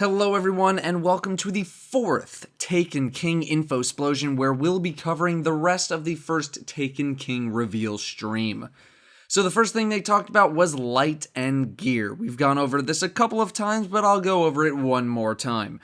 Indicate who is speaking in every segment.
Speaker 1: Hello everyone, and welcome to the fourth Taken King Infosplosion, where we'll be covering the rest of the first Taken King reveal stream. So the first thing they talked about was light and gear. We've gone over this a couple of times, but I'll go over it one more time.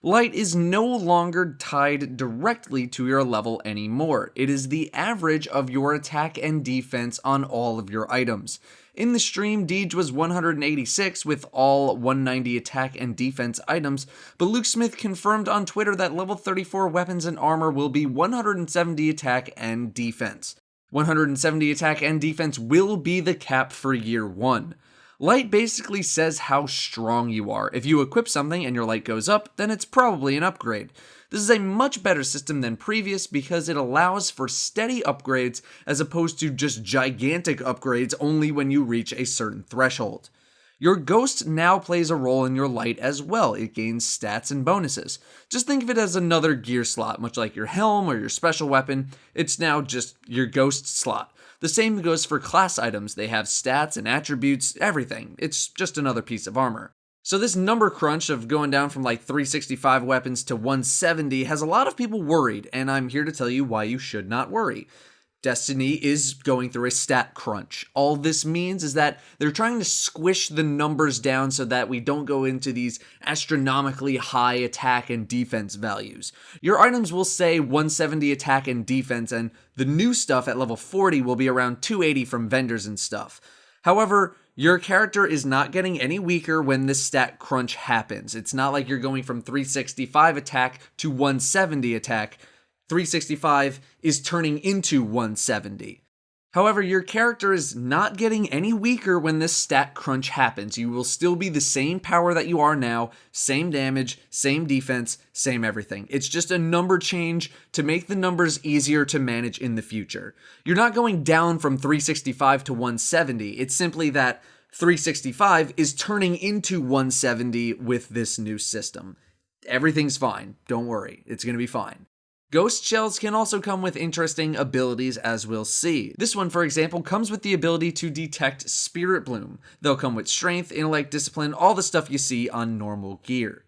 Speaker 1: Light is no longer tied directly to your level anymore. It is the average of your attack and defense on all of your items. In the stream, Deej was 186 with all 190 attack and defense items, but Luke Smith confirmed on Twitter that level 34 weapons and armor will be 170 attack and defense. 170 attack and defense will be the cap for year 1. Light basically says how strong you are. If you equip something and your light goes up, then it's probably an upgrade. This is a much better system than previous because it allows for steady upgrades as opposed to just gigantic upgrades only when you reach a certain threshold. Your ghost now plays a role in your light as well. It gains stats and bonuses. Just think of it as another gear slot, much like your helm or your special weapon. It's now just your ghost slot. The same goes for class items. They have stats and attributes, everything. It's just another piece of armor. So this number crunch of going down from like 365 weapons to 170 has a lot of people worried, and I'm here to tell you why you should not worry. Destiny is going through a stat crunch. All this means is that they're trying to squish the numbers down so that we don't go into these astronomically high attack and defense values. Your items will say 170 attack and defense, and the new stuff at level 40 will be around 280 from vendors and stuff. However, your character is not getting any weaker when this stat crunch happens. It's not like you're going from 365 attack to 170 attack. 365 is turning into 170. However, your character is not getting any weaker when this stat crunch happens. You will still be the same power that you are now, same damage, same defense, same everything. It's just a number change to make the numbers easier to manage in the future. You're not going down from 365 to 170. It's simply that 365 is turning into 170 with this new system. Everything's fine. Don't worry. It's going to be fine. Ghost shells can also come with interesting abilities, as we'll see. This one, for example, comes with the ability to detect Spirit Bloom. They'll come with strength, intellect, discipline, all the stuff you see on normal gear.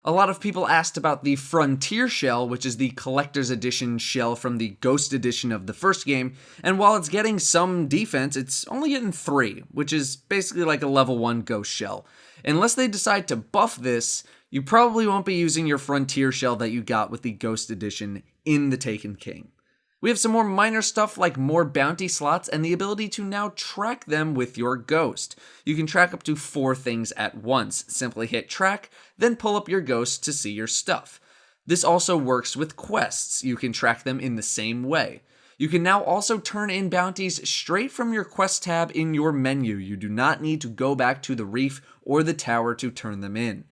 Speaker 1: A lot of people asked about the Frontier shell, which is the collector's edition shell from the Ghost edition of the first game, and while it's getting some defense, it's only getting 3, which is basically like a level 1 Ghost shell. Unless they decide to buff this, you probably won't be using your Frontier shell that you got with the Ghost edition in the Taken King. We have some more minor stuff like more bounty slots and the ability to now track them with your ghost. You can track up to 4 things at once. Simply hit track, then pull up your ghost to see your stuff. This also works with quests. You can track them in the same way. You can now also turn in bounties straight from your quest tab in your menu. You do not need to go back to the reef or the tower to turn them in.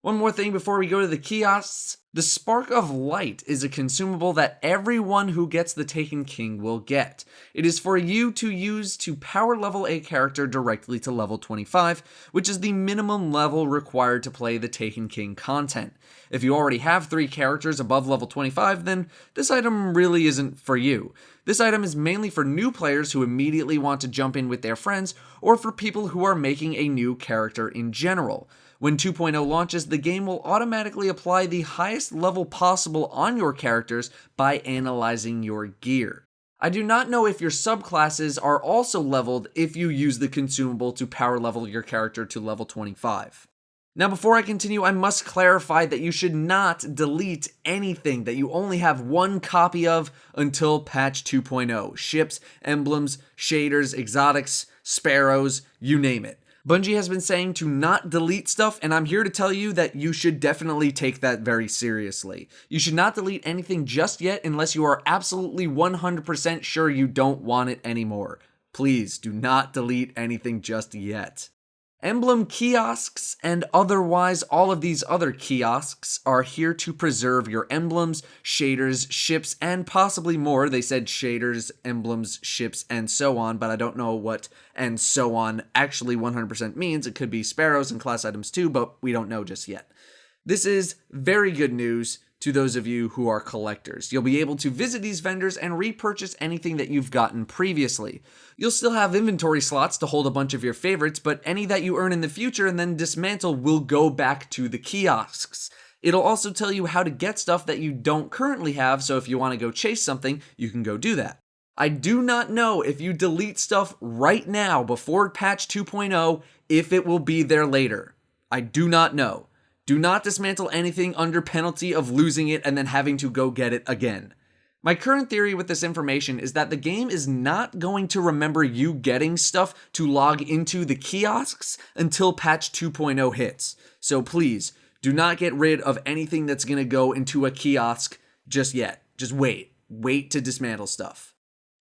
Speaker 1: One more thing before we go to the kiosks. The Spark of Light is a consumable that everyone who gets the Taken King will get. It is for you to use to power level a character directly to level 25, which is the minimum level required to play the Taken King content. If you already have 3 characters above level 25, then this item really isn't for you. This item is mainly for new players who immediately want to jump in with their friends, or for people who are making a new character in general. When 2.0 launches, the game will automatically apply the highest level possible on your characters by analyzing your gear. I do not know if your subclasses are also leveled if you use the consumable to power level your character to level 25. Now before I continue, I must clarify that you should not delete anything that you only have 1 copy of until patch 2.0. Ships, emblems, shaders, exotics, sparrows, you name it. Bungie has been saying to not delete stuff, and I'm here to tell you that you should definitely take that very seriously. You should not delete anything just yet unless you are absolutely 100% sure you don't want it anymore. Please do not delete anything just yet. Emblem kiosks and otherwise all of these other kiosks are here to preserve your emblems, shaders, ships, and possibly more. They said shaders, emblems, ships, and so on, but I don't know what and so on actually 100% means. It could be sparrows and class items too, but we don't know just yet. This is very good news to those of you who are collectors. You'll be able to visit these vendors and repurchase anything that you've gotten previously. You'll still have inventory slots to hold a bunch of your favorites, but any that you earn in the future and then dismantle will go back to the kiosks. It'll also tell you how to get stuff that you don't currently have, so if you want to go chase something, you can go do that. I do not know if you delete stuff right now before patch 2.0, if it will be there later. I do not know. Do not dismantle anything under penalty of losing it and then having to go get it again. My current theory with this information is that the game is not going to remember you getting stuff to log into the kiosks until patch 2.0 hits. So please, do not get rid of anything that's going to go into a kiosk just yet. Just wait. Wait to dismantle stuff.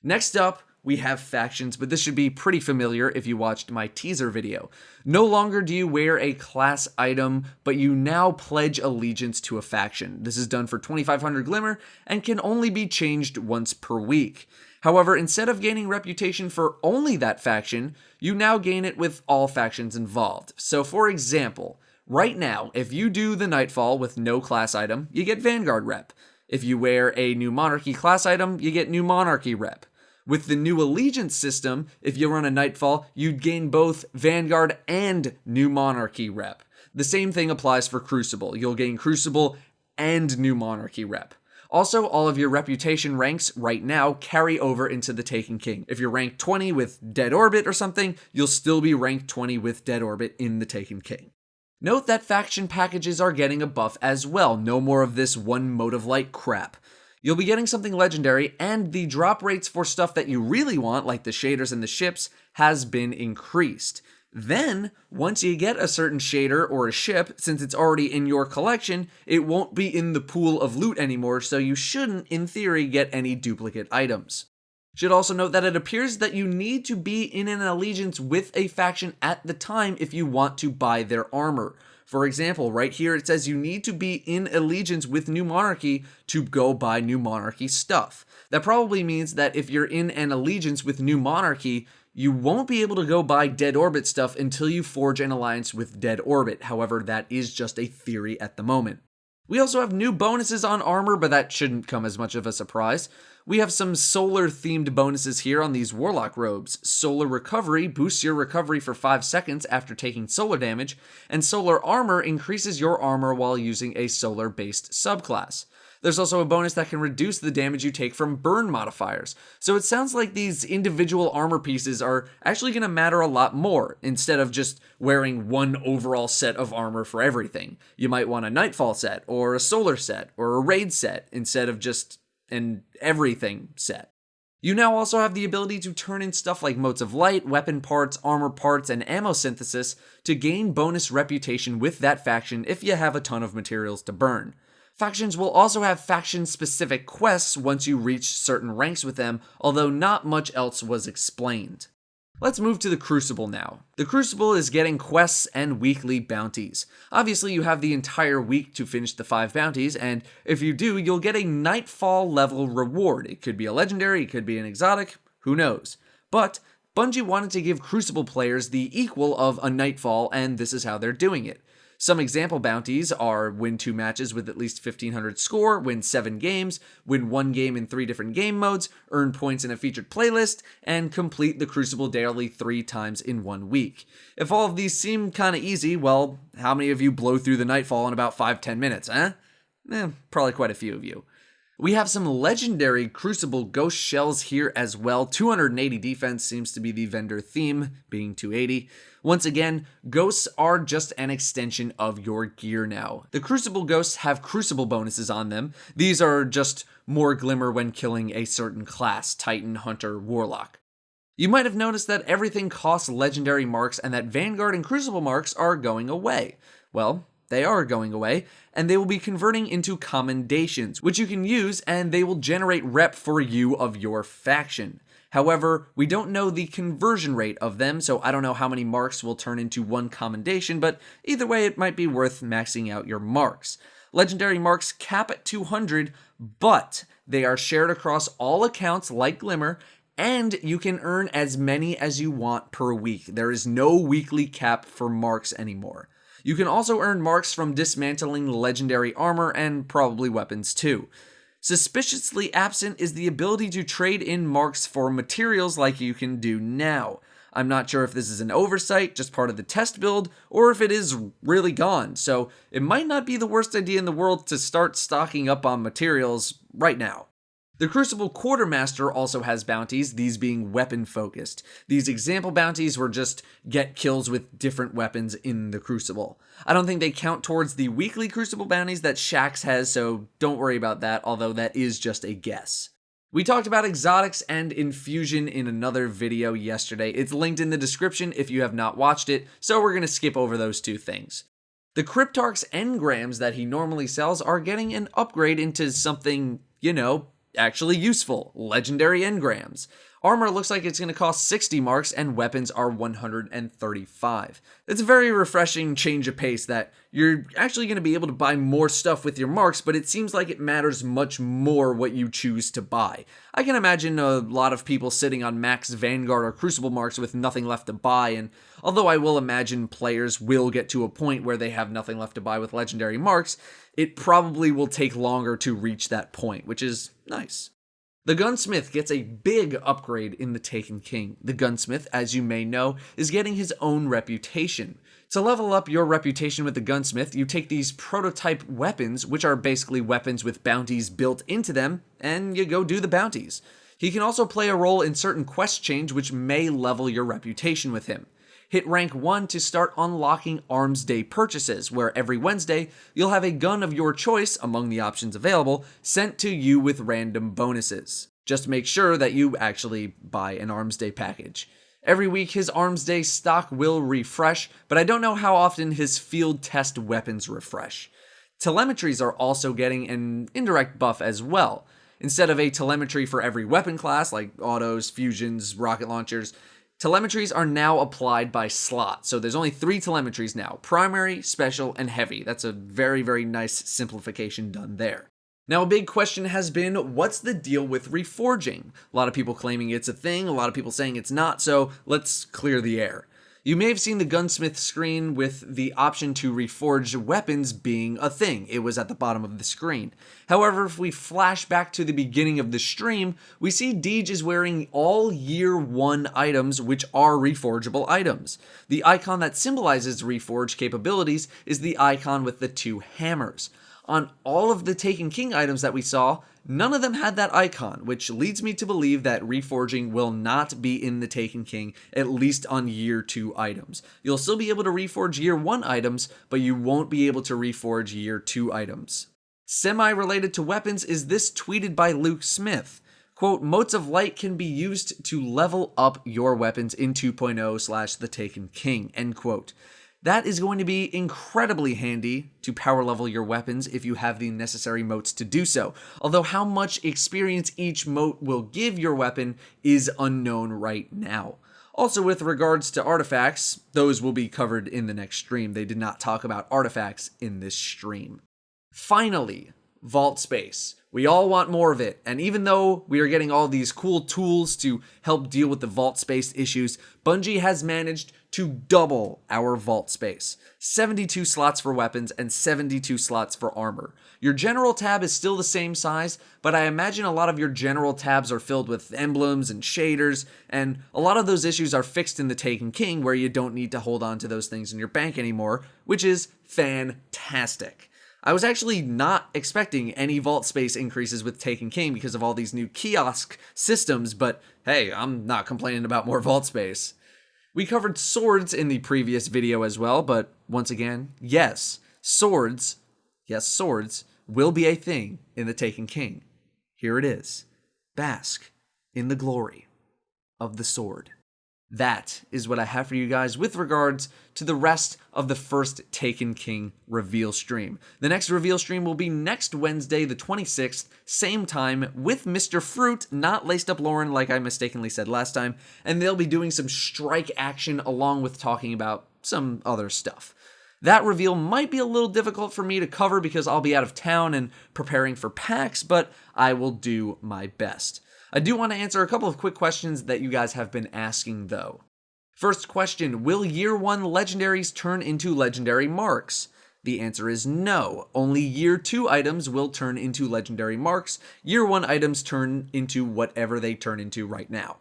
Speaker 1: Next up, we have factions, but this should be pretty familiar if you watched my teaser video. No longer do you wear a class item, but you now pledge allegiance to a faction. This is done for 2500 Glimmer and can only be changed once per week. However, instead of gaining reputation for only that faction, you now gain it with all factions involved. So for example, right now, if you do the Nightfall with no class item, you get Vanguard rep. If you wear a New Monarchy class item, you get New Monarchy rep. With the new Allegiance system, if you run a Nightfall, you'd gain both Vanguard and New Monarchy rep. The same thing applies for Crucible. You'll gain Crucible and New Monarchy rep. Also, all of your reputation ranks right now carry over into the Taken King. If you're ranked 20 with Dead Orbit or something, you'll still be ranked 20 with Dead Orbit in the Taken King. Note that faction packages are getting a buff as well. No more of this one mode of light crap. You'll be getting something legendary, and the drop rates for stuff that you really want, like the shaders and the ships, has been increased. Then, once you get a certain shader or a ship, since it's already in your collection, it won't be in the pool of loot anymore, so you shouldn't, in theory, get any duplicate items. Should also note that it appears that you need to be in an allegiance with a faction at the time if you want to buy their armor. For example, right here it says you need to be in allegiance with New Monarchy to go buy New Monarchy stuff. That probably means that if you're in an allegiance with New Monarchy, you won't be able to go buy Dead Orbit stuff until you forge an alliance with Dead Orbit. However, that is just a theory at the moment. We also have new bonuses on armor, but that shouldn't come as much of a surprise. We have some solar-themed bonuses here on these Warlock robes. Solar Recovery boosts your recovery for 5 seconds after taking solar damage, and Solar Armor increases your armor while using a solar-based subclass. There's also a bonus that can reduce the damage you take from burn modifiers. So it sounds like these individual armor pieces are actually going to matter a lot more, instead of just wearing one overall set of armor for everything. You might want a Nightfall set, or a Solar set, or a Raid set, instead of just an everything set. You now also have the ability to turn in stuff like Motes of Light, weapon parts, armor parts, and ammo synthesis to gain bonus reputation with that faction if you have a ton of materials to burn. Factions will also have faction-specific quests once you reach certain ranks with them, although not much else was explained. Let's move to the Crucible now. The Crucible is getting quests and weekly bounties. Obviously, you have the entire week to finish the 5 bounties, and if you do, you'll get a Nightfall level reward. It could be a legendary, it could be an exotic, who knows. But Bungie wanted to give Crucible players the equal of a Nightfall, and this is how they're doing it. Some example bounties are win 2 matches with at least 1500 score, win 7 games, win 1 game in 3 different game modes, earn points in a featured playlist, and complete the Crucible daily 3 times in 1 week. If all of these seem kinda easy, well, how many of you blow through the Nightfall in about 5-10 minutes, huh? Probably quite a few of you. We have some legendary Crucible Ghost Shells here as well. 280 defense seems to be the vendor theme, being 280. Once again, ghosts are just an extension of your gear now. The Crucible Ghosts have Crucible bonuses on them. These are just more glimmer when killing a certain class, Titan, Hunter, Warlock. You might have noticed that everything costs legendary marks and that Vanguard and Crucible marks are going away. Well, they are going away, and they will be converting into commendations, which you can use, and they will generate rep for you of your faction. However, we don't know the conversion rate of them, so I don't know how many marks will turn into 1 commendation, but either way, it might be worth maxing out your marks. Legendary marks cap at 200, but they are shared across all accounts like Glimmer, and you can earn as many as you want per week. There is no weekly cap for marks anymore. You can also earn marks from dismantling legendary armor and probably weapons too. Suspiciously absent is the ability to trade in marks for materials like you can do now. I'm not sure if this is an oversight, just part of the test build, or if it is really gone, so it might not be the worst idea in the world to start stocking up on materials right now. The Crucible Quartermaster also has bounties, these being weapon focused. These example bounties were just get kills with different weapons in the Crucible. I don't think they count towards the weekly Crucible bounties that Shaxx has, so don't worry about that, although that is just a guess. We talked about exotics and infusion in another video yesterday. It's linked in the description if you have not watched it, so we're going to skip over those two things. The Cryptarch's engrams that he normally sells are getting an upgrade into something, actually useful, legendary engrams. Armor looks like it's going to cost 60 marks and weapons are 135. It's a very refreshing change of pace that you're actually going to be able to buy more stuff with your marks, but it seems like it matters much more what you choose to buy. I can imagine a lot of people sitting on max Vanguard or Crucible marks with nothing left to buy, and although I will imagine players will get to a point where they have nothing left to buy with legendary marks, it probably will take longer to reach that point, which is nice. The Gunsmith gets a big upgrade in the Taken King. The Gunsmith, as you may know, is getting his own reputation. To level up your reputation with the Gunsmith, you take these prototype weapons, which are basically weapons with bounties built into them, and you go do the bounties. He can also play a role in certain quest chains which may level your reputation with him. Hit rank 1 to start unlocking Arms Day purchases, where every Wednesday, you'll have a gun of your choice, among the options available, sent to you with random bonuses. Just make sure that you actually buy an Arms Day package. Every week, his Arms Day stock will refresh, but I don't know how often his field test weapons refresh. Telemetries are also getting an indirect buff as well. Instead of a telemetry for every weapon class, like autos, fusions, rocket launchers, telemetries are now applied by slot, so there's only 3 telemetries now: primary, special, and heavy. That's a very, very nice simplification done there. Now, a big question has been, what's the deal with reforging? A lot of people claiming it's a thing, a lot of people saying it's not, so let's clear the air. You may have seen the Gunsmith screen with the option to reforge weapons being a thing. It was at the bottom of the screen. However, if we flash back to the beginning of the stream, we see Deej is wearing all Year 1 items, which are reforgeable items. The icon that symbolizes reforge capabilities is the icon with the 2 hammers. On all of the Taken King items that we saw, none of them had that icon, which leads me to believe that reforging will not be in the Taken King, at least on Year 2 items. You'll still be able to reforge Year 1 items, but you won't be able to reforge Year 2 items. Semi-related to weapons is this tweeted by Luke Smith. Quote, "Motes of light can be used to level up your weapons in 2.0/The Taken King," end quote. That is going to be incredibly handy to power level your weapons if you have the necessary motes to do so. Although how much experience each mote will give your weapon is unknown right now. Also, with regards to artifacts, those will be covered in the next stream. They did not talk about artifacts in this stream. Finally, vault space. We all want more of it, and even though we are getting all these cool tools to help deal with the vault space issues, Bungie has managed to double our vault space. 72 slots for weapons and 72 slots for armor. Your general tab is still the same size, but I imagine a lot of your general tabs are filled with emblems and shaders, and a lot of those issues are fixed in the Taken King where you don't need to hold on to those things in your bank anymore, which is fantastic. I was actually not expecting any vault space increases with Taken King because of all these new kiosk systems, but hey, I'm not complaining about more vault space. We covered swords in the previous video as well, but once again, yes, swords will be a thing in the Taken King. Here it is. Bask in the glory of the sword. That is what I have for you guys with regards to the rest of the first Taken King reveal stream. The next reveal stream will be next Wednesday, the 26th, same time, with Mr. Fruit, not Laced Up Lauren like I mistakenly said last time, and they'll be doing some strike action along with talking about some other stuff. That reveal might be a little difficult for me to cover because I'll be out of town and preparing for PAX, but I will do my best. I do want to answer a couple of quick questions that you guys have been asking, though. First question, will Year 1 legendaries turn into legendary marks? The answer is no. Only Year 2 items will turn into legendary marks. Year 1 items turn into whatever they turn into right now.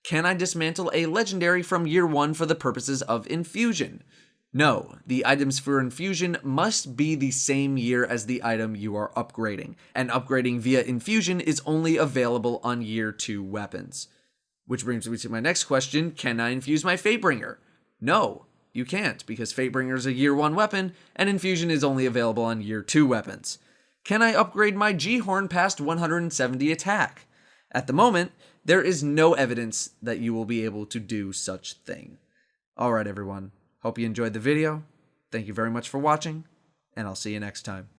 Speaker 1: Can I dismantle a legendary from Year 1 for the purposes of infusion? No, the items for infusion must be the same year as the item you are upgrading, and upgrading via infusion is only available on Year 2 weapons. Which brings me to my next question, can I infuse my Fatebringer? No, you can't, because Fatebringer is a Year 1 weapon, and infusion is only available on Year 2 weapons. Can I upgrade my G-Horn past 170 attack? At the moment, there is no evidence that you will be able to do such thing. Alright everyone, hope you enjoyed the video, thank you very much for watching, and I'll see you next time.